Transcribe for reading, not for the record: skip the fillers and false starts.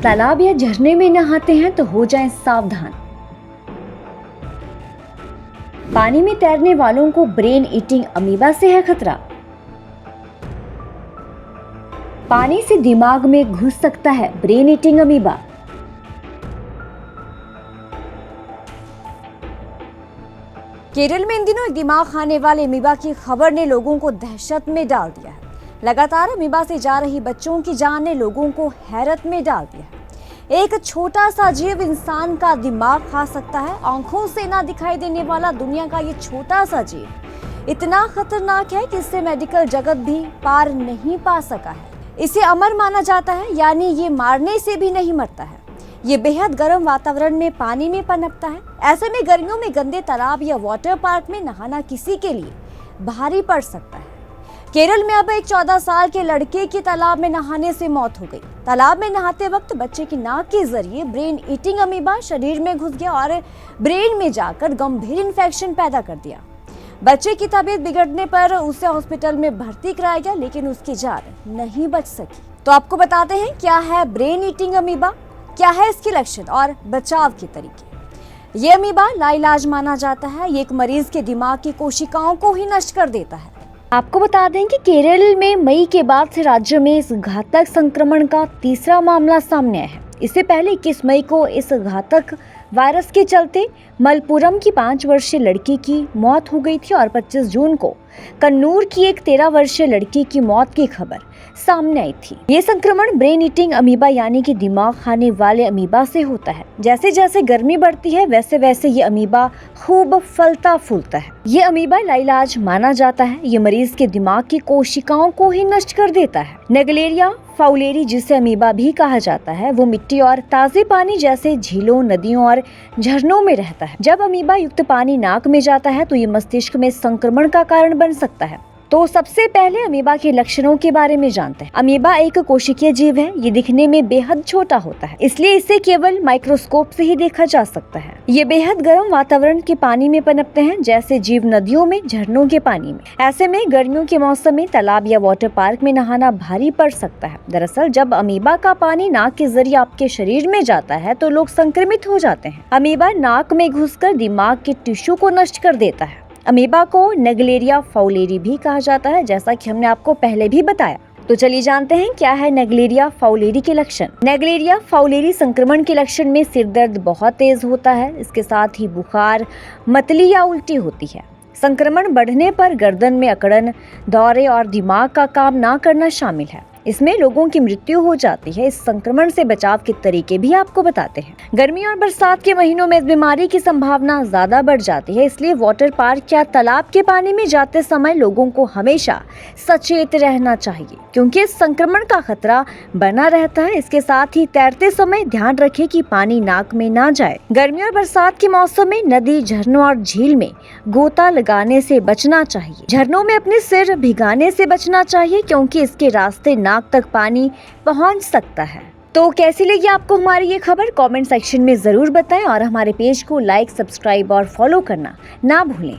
तालाब या झरने में नहाते हैं तो हो जाएं सावधान। पानी में तैरने वालों को ब्रेन ईटिंग अमीबा से है खतरा। पानी से दिमाग में घुस सकता है ब्रेन ईटिंग अमीबा। केरल में इन दिनों एक दिमाग खाने वाले अमीबा की खबर ने लोगों को दहशत में डाल दिया है। लगातार अमीबा से जा रही बच्चों की जान ने लोगों को हैरत में डाल दिया है। एक छोटा सा जीव इंसान का दिमाग खा सकता है। आंखों से ना दिखाई देने वाला दुनिया का ये छोटा सा जीव इतना खतरनाक है कि इससे मेडिकल जगत भी पार नहीं पा सका है। इसे अमर माना जाता है, यानी ये मारने से भी नहीं मरता है। ये बेहद गर्म वातावरण में पानी में पनपता है। ऐसे में गर्मियों में गंदे तालाब या वाटर पार्क में नहाना किसी के लिए भारी पड़ सकता है। केरल में अब एक 14 साल के लड़के की तालाब में नहाने से मौत हो गई। तालाब में नहाते वक्त बच्चे की नाक के जरिए ब्रेन ईटिंग अमीबा शरीर में घुस गया और ब्रेन में जाकर गंभीर इन्फेक्शन पैदा कर दिया। बच्चे की तबीयत बिगड़ने पर उसे हॉस्पिटल में भर्ती कराया गया, लेकिन उसकी जान नहीं बच सकी। तो आपको बताते हैं क्या है ब्रेन ईटिंग अमीबा, क्या है इसके लक्षण और बचाव के तरीके। ये अमीबा लाइलाज माना जाता है। ये एक मरीज के दिमाग की कोशिकाओं को ही नष्ट कर देता है। आपको बता दें कि केरल में मई के बाद से राज्य में इस घातक संक्रमण का तीसरा मामला सामने आया है। इससे पहले 21 मई को इस घातक वायरस के चलते मलपुरम की 5 वर्षीय लड़की की मौत हो गई थी और 25 जून को कन्नूर की एक 13 वर्षीय लड़की की मौत की खबर सामने आई थी। ये संक्रमण ब्रेन ईटिंग अमीबा यानी कि दिमाग खाने वाले अमीबा से होता है। जैसे जैसे गर्मी बढ़ती है वैसे वैसे ये अमीबा खूब फलता फूलता है। ये अमीबा लाइलाज माना जाता है। ये मरीज के दिमाग की कोशिकाओं को ही नष्ट कर देता है। नेगलेरिया फाउलेरी, जिसे अमीबा भी कहा जाता है, वो मिट्टी और ताजे पानी जैसे झीलों, नदियों और झरनों में रहता है। जब अमीबा युक्त पानी नाक में जाता है तो ये मस्तिष्क में संक्रमण का कारण बन सकता है। तो सबसे पहले अमीबा के लक्षणों के बारे में जानते हैं। अमीबा एक कोशिकीय जीव है। ये दिखने में बेहद छोटा होता है, इसलिए इसे केवल माइक्रोस्कोप से ही देखा जा सकता है। ये बेहद गर्म वातावरण के पानी में पनपते हैं, जैसे जीव नदियों में, झरनों के पानी में। ऐसे में गर्मियों के मौसम में तालाब या वाटर पार्क में नहाना भारी पड़ सकता है। दरअसल जब अमीबा का पानी नाक के जरिए आपके शरीर में जाता है तो लोग संक्रमित हो जाते हैं। अमीबा नाक में घुसकर दिमाग के टिश्यू को नष्ट कर देता है। अमीबा को नेगलेरिया फाउलेरी भी कहा जाता है, जैसा कि हमने आपको पहले भी बताया। तो चलिए जानते हैं क्या है नेगलेरिया फाउलेरी के लक्षण। नेगलेरिया फाउलेरी संक्रमण के लक्षण में सिर दर्द बहुत तेज होता है। इसके साथ ही बुखार, मतली या उल्टी होती है। संक्रमण बढ़ने पर गर्दन में अकड़न, दौरे और दिमाग का काम ना करना शामिल है। इसमें लोगों की मृत्यु हो जाती है। इस संक्रमण से बचाव के तरीके भी आपको बताते हैं। गर्मी और बरसात के महीनों में इस बीमारी की संभावना ज्यादा बढ़ जाती है, इसलिए वाटर पार्क या तालाब के पानी में जाते समय लोगों को हमेशा सचेत रहना चाहिए, क्योंकि इस संक्रमण का खतरा बना रहता है। इसके साथ ही तैरते समय ध्यान रखें कि पानी नाक में ना जाए। गर्मी और बरसात के मौसम में नदी, झरनों और झील में गोता लगाने से बचना चाहिए। झरनों में अपने सिर भिगाने से बचना चाहिए, क्योंकि इसके रास्ते नाक तक पानी पहुंच सकता है। तो कैसी लगी आपको हमारी ये खबर, कमेंट सेक्शन में जरूर बताएं और हमारे पेज को लाइक, सब्सक्राइब और फॉलो करना ना भूलें।